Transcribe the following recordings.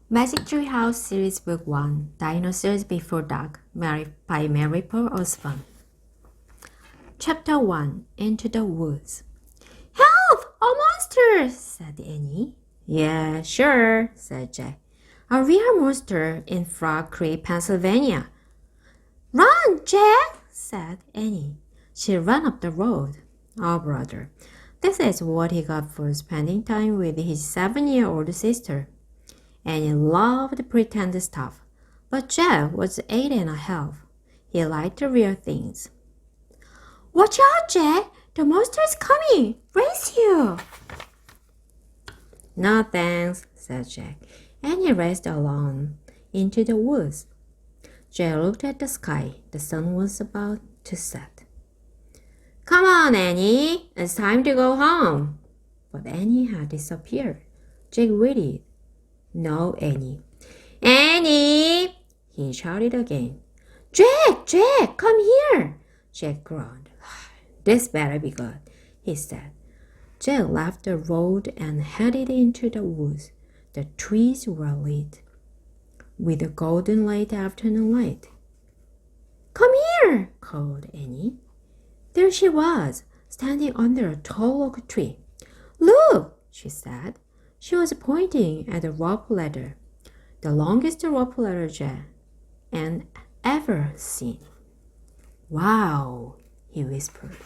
Treehouse Series Book 1 Dinosaurs Before Dark by Mary Paul Osborne. Chapter 1 Into the Woods. Help! A monster! Said Annie. Yeah, sure, said Jack. A real monster in Frog Creek, Pennsylvania. Run, Jack! Said Annie. She ran up the road. Oh, brother, this is what he got for spending time with his 7-year-old sister. Annie loved pretend stuff, but Jack was 8.5. He liked the real things. Watch out, Jack! The monster is coming! Race you! No thanks, said Jack. Annie raced along into the woods. Jack looked at the sky. The sun was about to set. Come on, Annie. It's time to go home. But Annie had disappeared. Jack waited. No Annie. Annie! He shouted again. Jack, come here! Jack groaned. This better be good, he said. Jack left the road and headed into the woods. The trees were lit with a golden late afternoon light. Come here, called Annie. There she was, standing under a tall oak tree. Look, she said. She was pointing at a rope ladder, the longest rope ladder Jack had ever seen. Wow, he whispered.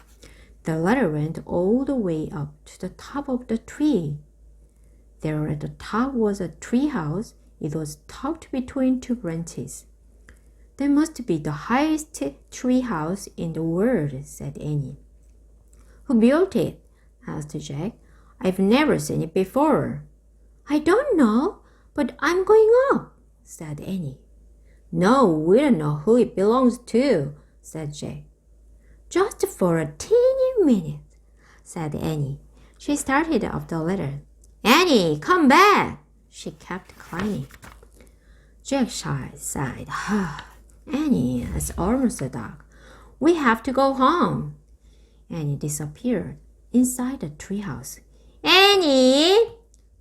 The ladder went all the way up to the top of the tree. There at the top was a tree house. It was tucked between two branches. That must be the highest tree house in the world, said Annie. Who built it? Asked Jack. I've never seen it before. I don't know, but I'm going up, said Annie. No, we don't know who it belongs to, said Jack. Just for a teeny minute, said Annie. She started up the ladder. Annie, come back! She kept climbing. Jack sighed. Annie, it's almost dark. We have to go home. Annie disappeared inside the treehouse. Annie!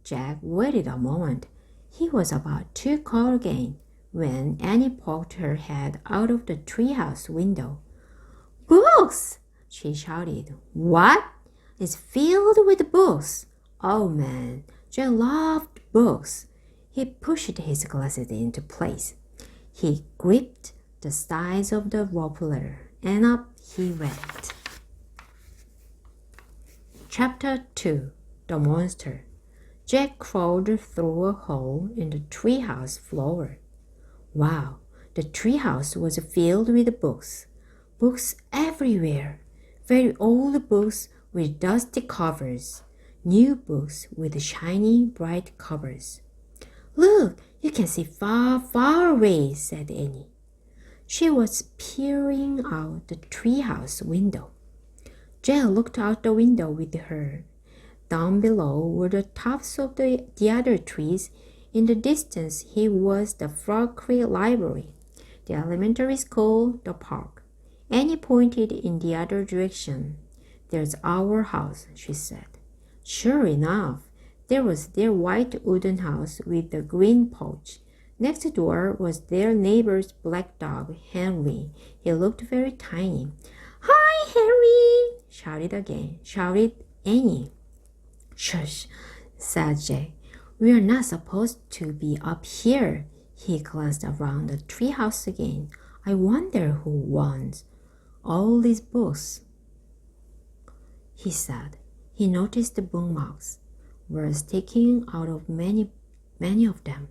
Jack waited a moment. He was about to call again when Annie poked her head out of the treehouse window. Books! She shouted. What? It's filled with books. Oh man, Jack loved books. He pushed his glasses into place. He gripped the sides of the rope ladder and up he went. Chapter 2 The Monster. Jack crawled through a hole in the treehouse floor. Wow, the treehouse was filled with books. Books everywhere. Very old books with dusty covers. New books with shiny, bright covers. Look, you can see far, far away, said Annie. She was peering out the treehouse window. Jack looked out the window with her. Down below were the tops of the other trees. In the distance, here was the Frog Creek Library, the elementary school, the park. Annie pointed in the other direction. There's our house, she said. Sure enough, there was their white wooden house with the green porch. Next door was their neighbor's black dog, Henry. He looked very tiny. Hi, Henry! shouted Annie. Shush, said Jack. We are not supposed to be up here. He glanced around the treehouse again. I wonder who wants all these books, he said. He noticed the bookmarks were sticking out of many of them.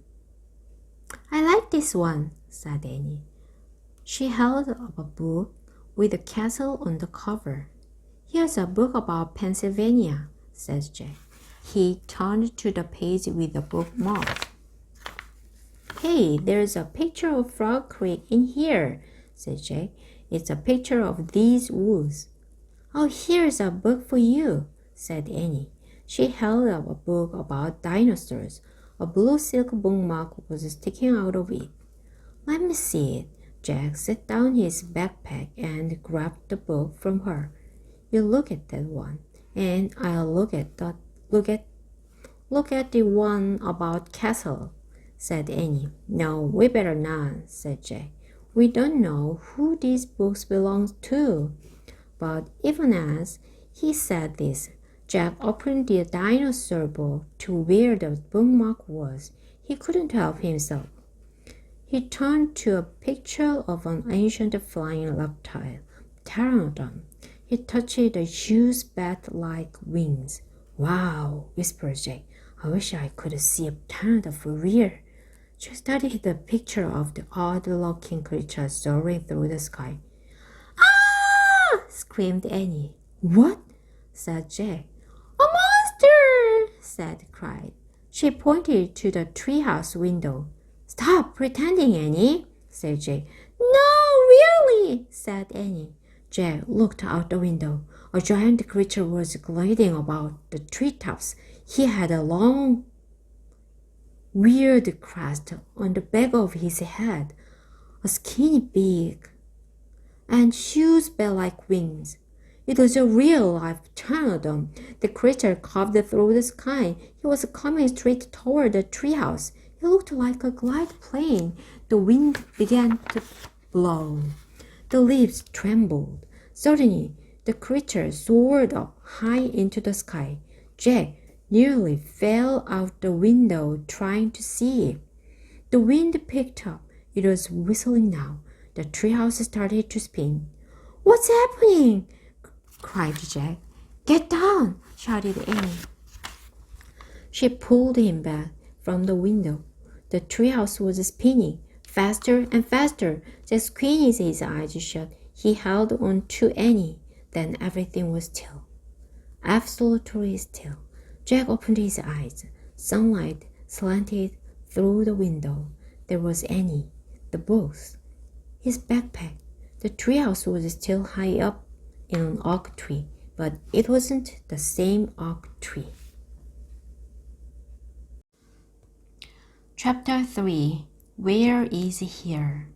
I like this one, said Annie. She held up a book with a castle on the cover. Here's a book about Pennsylvania, said Jack. He turned to the page with the bookmark. Hey, there's a picture of Frog Creek in here, said Jack. It's a picture of these woods. Oh, here's a book for you, said Annie. She held up a book about dinosaurs. A blue silk bookmark was sticking out of it. Let me see it. Jack set down his backpack and grabbed the book from her. You look at that one, and I'll look at the one about castle. said Annie. No, we better not, said Jack. We don't know who these books belong to. But even as he said this, Jack opened the dinosaur book to where the bookmark was. He couldn't help himself. He turned to a picture of an ancient flying reptile, pteranodon. He touched the huge bat-like wings. Wow, whispered Jack. I wish I could see a pteranodon for real. Jack studied the picture of the odd-looking creature soaring through the sky. Ah! Screamed Annie. What? Said Jack. A monster! Said cried. She pointed to the treehouse window. Stop pretending, Annie, said Jack. No, really, said Annie. Jack looked out the window. A giant creature was gliding about the treetops. He had a long, weird crest on the back of his head, a skinny beak, and huge bat-like wings. It was a real-life pteranodon. The creature carved through the sky. He was coming straight toward the treehouse. It looked like a glide plane. The wind began to blow. The leaves trembled. Suddenly, the creature soared up high into the sky. Jack nearly fell out the window trying to see it. The wind picked up. It was whistling now. The treehouse started to spin. What's happening? Cried Jack. Get down, shouted Annie. She pulled him back from the window. The treehouse was spinning faster and faster. Jack squeezed his eyes shut. He held on to Annie. Then everything was still. Absolutely still. Jack opened his eyes. Sunlight slanted through the window. There was Annie, the books, his backpack. The treehouse was still high up in an oak tree, but it wasn't the same oak tree. Chapter 3. Where is here?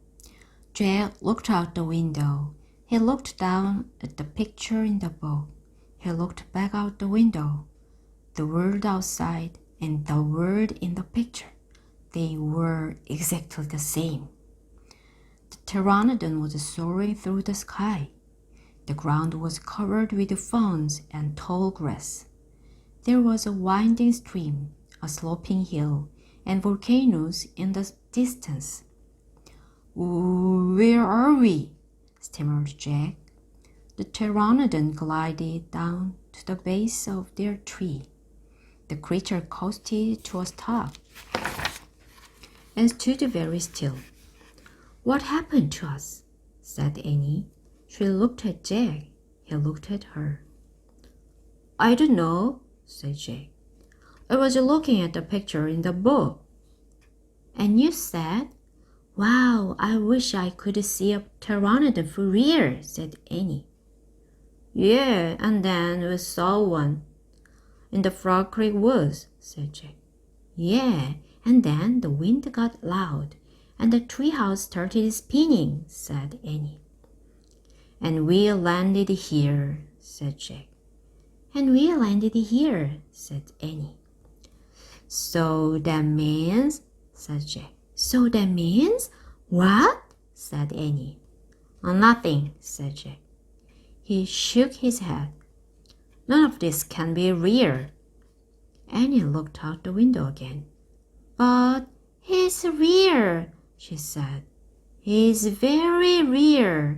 Jack looked out the window. He looked down at the picture in the book. He looked back out the window. The world outside and the world in the picture, they were exactly the same. The pteranodon was soaring through the sky. The ground was covered with ferns and tall grass. There was a winding stream, a sloping hill, and volcanoes in the distance. Where are we? Stammered Jack. The pteranodon glided down to the base of their tree. The creature coasted to a stop and stood very still. What happened to us? Said Annie. She looked at Jack. He looked at her. I don't know, said Jack. I was looking at the picture in the book. And you said, wow, I wish I could see a pteranodon for real, said Annie. Yeah, and then we saw one in the Frog Creek woods, said Jack. Yeah, and then the wind got loud, and the treehouse started spinning, said Annie. And we landed here, said Jack. And we landed here, said Annie. So that means, said Jack. So that means what? Said Annie. Nothing, said Jack. He shook his head. None of this can be real. Annie looked out the window again. But he's real, she said. He's very real.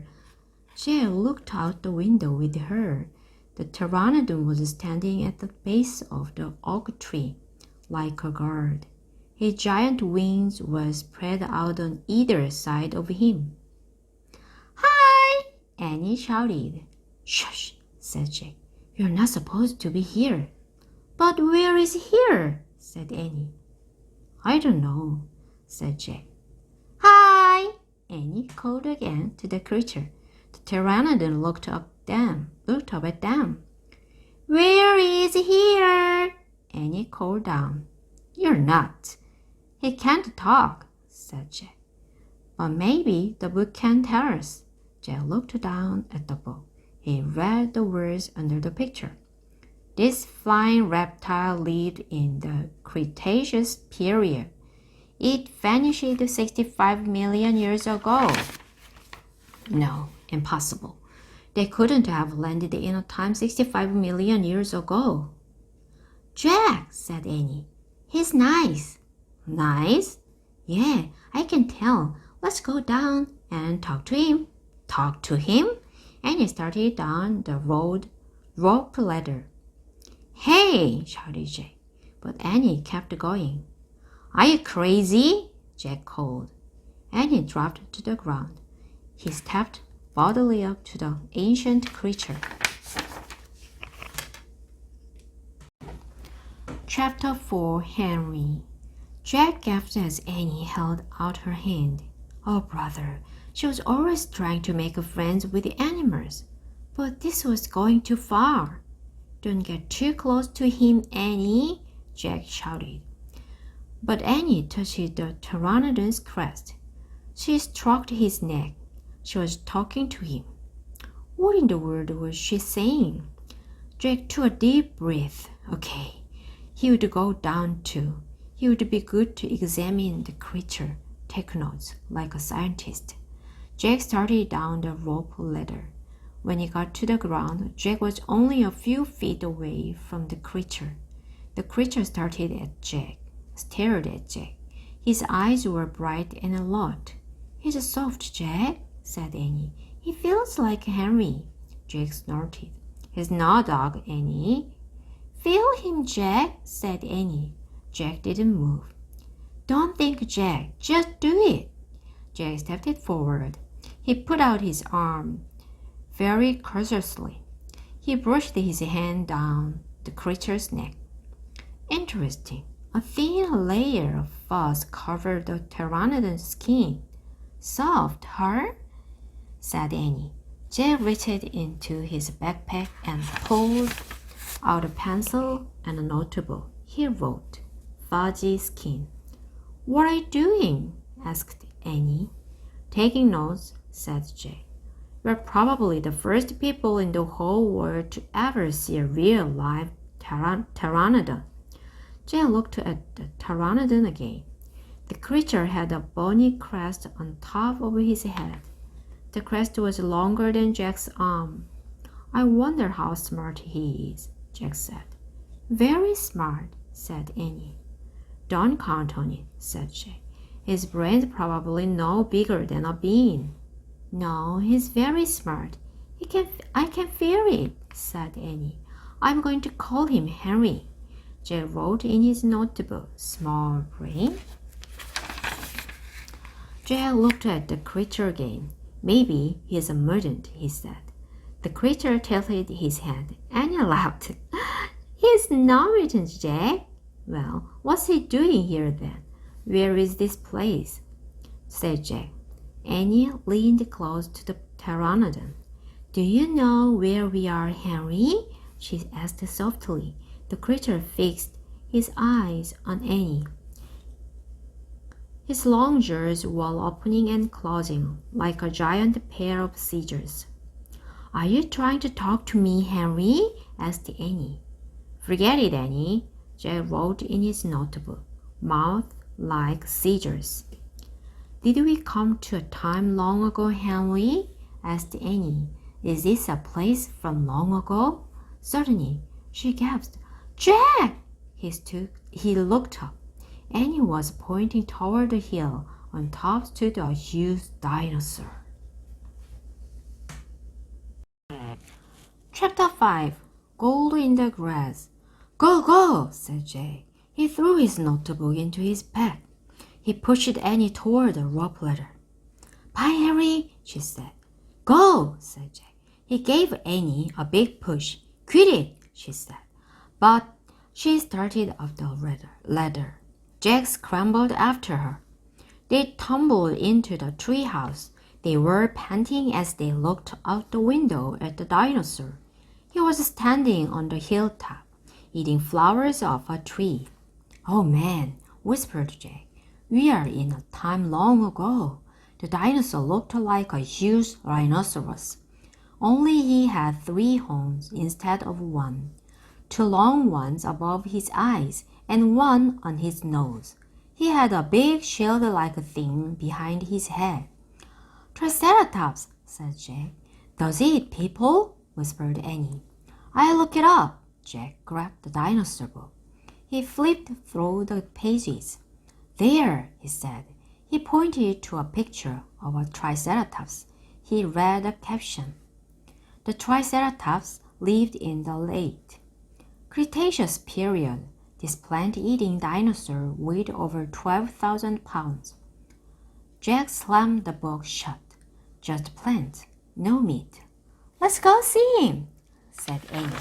Jack looked out the window with her. The pteranodon was standing at the base of the oak tree, like a guard. His giant wings were spread out on either side of him. Hi! Annie shouted. Shush, said Jack. You're not supposed to be here. But where is here? Said Annie. I don't know, said Jack. Hi! Annie called again to the creature. The pteranodon looked up at them. Where is here? Annie called down. You're not. He can't talk, said Jack. But maybe the book can tell us. Jack looked down at the book. He read the words under the picture. This flying reptile lived in the Cretaceous period. It vanished 65 million years ago. No, impossible. They couldn't have landed in a time 65 million years ago. Jack, said Annie. He's nice. Nice? Yeah, I can tell. Let's go down and talk to him. Talk to him? Annie started down the rope ladder. Hey, shouted Jack. But Annie kept going. Are you crazy? Jack called. Annie dropped to the ground. He stepped bodily up to the ancient creature. Chapter 4, Henry. Jack gasped as Annie held out her hand. Oh, brother, she was always trying to make friends with the animals. But this was going too far. Don't get too close to him, Annie, Jack shouted. But Annie touched the pteranodon's crest. She stroked his neck. She was talking to him. What in the world was she saying? Jack took a deep breath. Okay, he would go down too. He would be good to examine the creature, take notes, like a scientist. Jack started down the rope ladder. When he got to the ground, Jack was only a few feet away from the creature. The creature stared at Jack. His eyes were bright and alert. He's soft, Jack, said Annie. He feels like Henry. Jack snorted. He's not a dog, Annie. Feel him, Jack, said Annie. Jack didn't move. Don't think, Jack. Just do it. Jack stepped forward. He put out his arm very cautiously. He brushed his hand down the creature's neck. Interesting. A thin layer of fuzz covered the pteranodon's skin. Soft, huh? Said Annie. Jack reached into his backpack and pulled out a pencil and a notebook. He wrote, Fuzzy skin. What are you doing? Asked Annie. Taking notes, said Jack. We're probably the first people in the whole world to ever see a real live pteranodon. Jack looked at the pteranodon again. The creature had a bony crest on top of his head. The crest was longer than Jack's arm. I wonder how smart he is, Jack said. Very smart, said Annie. Don't count on it, said Jack. His brain's probably no bigger than a bean. No, he's very smart. I can feel it, said Annie. I'm going to call him Henry. Jack wrote in his notebook, small brain. Jack looked at the creature again. Maybe he's a mutant, he said. The creature tilted his head. Annie laughed. He's not a mutant, Jack. Well, what's he doing here then? Where is this place? Said Jack. Annie leaned close to the pteranodon. Do you know where we are, Henry? She asked softly. The creature fixed his eyes on Annie. His long jaws were opening and closing like a giant pair of scissors. Are you trying to talk to me, Henry? Asked Annie. Forget it, Annie, Jack wrote in his notebook. Mouth like scissors. Did we come to a time long ago, Henry? Asked Annie. Is this a place from long ago? Certainly, she gasped. Jack! He looked up. Annie was pointing toward the hill. On top stood a huge dinosaur. Chapter 5. Gold in the grass. Go, go, said Jack. He threw his notebook into his bag. He pushed Annie toward the rope ladder. Bye, Harry, she said. Go, said Jack. He gave Annie a big push. Quit it, she said. But she started up the ladder. Jack scrambled after her. They tumbled into the treehouse. They were panting as they looked out the window at the dinosaur. He was standing on the hilltop, eating flowers off a tree. Oh man, whispered Jack. We are in a time long ago. The dinosaur looked like a huge rhinoceros. Only he had 3 horns instead of 1. 2 long ones above his eyes and 1 on his nose. He had a big shield-like thing behind his head. Triceratops, said Jack. Does it eat people? Whispered Annie. I'll look it up. Jack grabbed the dinosaur book. He flipped through the pages. There, he said. He pointed to a picture of a Triceratops. He read the caption. The Triceratops lived in the late Cretaceous period. This plant-eating dinosaur weighed over 12,000 pounds. Jack slammed the book shut. Just plant, no meat. Let's go see him, said Annie.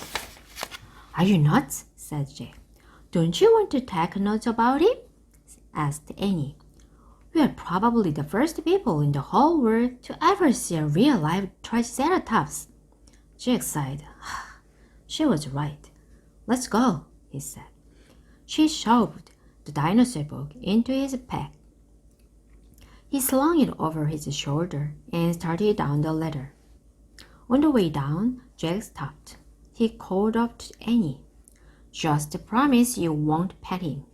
Are you nuts? Said Jack. Don't you want to take notes about him? Asked Annie. We are probably the first people in the whole world to ever see a real live Triceratops. Jack sighed. She was right. Let's go, he said. She shoved the dinosaur book into his pack. He slung it over his shoulder and started down the ladder. On the way down, Jack stopped. He called up to Annie. Just promise you won't pet him.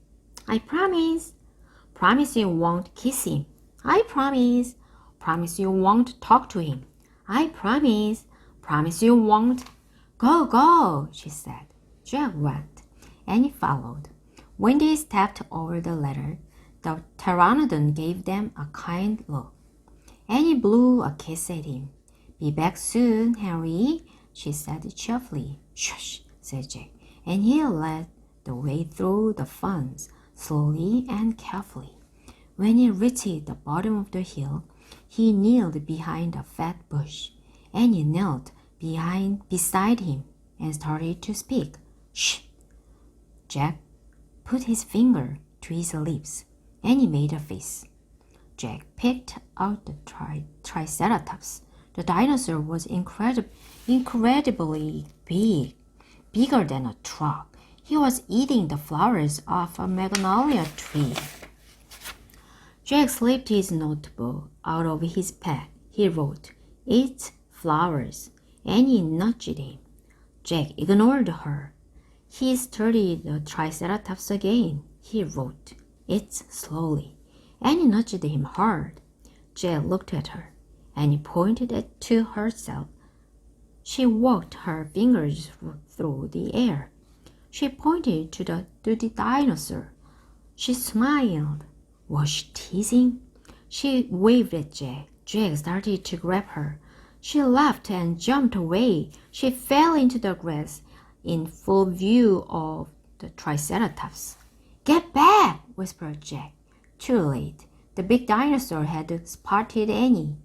I promise. Promise you won't kiss him. I promise. Promise you won't talk to him. I promise. Promise you won't. Go, go, she said. Jack went. Annie followed. When they stepped over the ladder, the pteranodon gave them a kind look. Annie blew a kiss at him. Be back soon, Harry, she said cheerfully. Shush, said Jack, and he led the way through the ferns, slowly and carefully. When he reached the bottom of the hill, he kneeled behind a fat bush. Annie knelt beside him and started to speak. Shh! Jack put his finger to his lips. Annie made a face. Jack picked out the Triceratops. The dinosaur was incredibly big, bigger than a truck. He was eating the flowers off a magnolia tree. Jack slipped his notebook out of his pack. He wrote, "Eat flowers." Annie nudged him. Jack ignored her. He studied the Triceratops again. He wrote, "Eat slowly." Annie nudged him hard. Jack looked at her. Annie pointed to herself. She walked her fingers through the air. She pointed to the dinosaur. She smiled. Was she teasing? She waved at Jack. Jack started to grab her. She laughed and jumped away. She fell into the grass in full view of the Triceratops. Get back, whispered Jack. Too late. The big dinosaur had spotted Annie.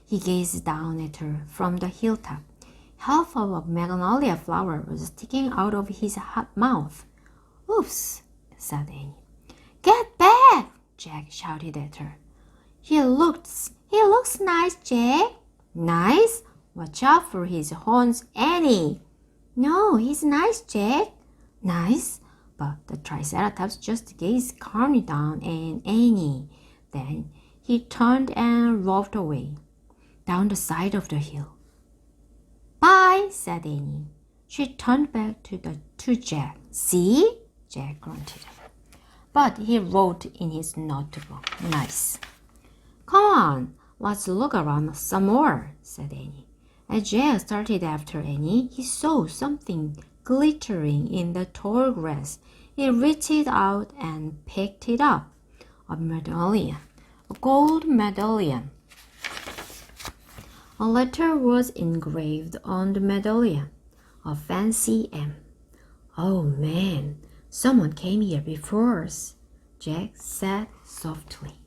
He gazed down at her from the hilltop. Half of a magnolia flower was sticking out of his hot mouth. Oops, said Annie. Get back, Jack shouted at her. He looks nice, Jack. Nice? Watch out for his horns, Annie. No, he's nice, Jack. Nice? But the Triceratops just gazed calmly down at Annie. Then he turned and roved away, down the side of the hill. Bye, said Annie. She turned back to Jack. See? Jack grunted. But he wrote in his notebook. Nice. Come on, let's look around some more, said Annie. As Jack started after Annie, he saw something glittering in the tall grass. He reached out and picked it up. A medallion, a gold medallion. A letter was engraved on the medallion, a fancy M. Oh man, someone came here before us, Jack said softly.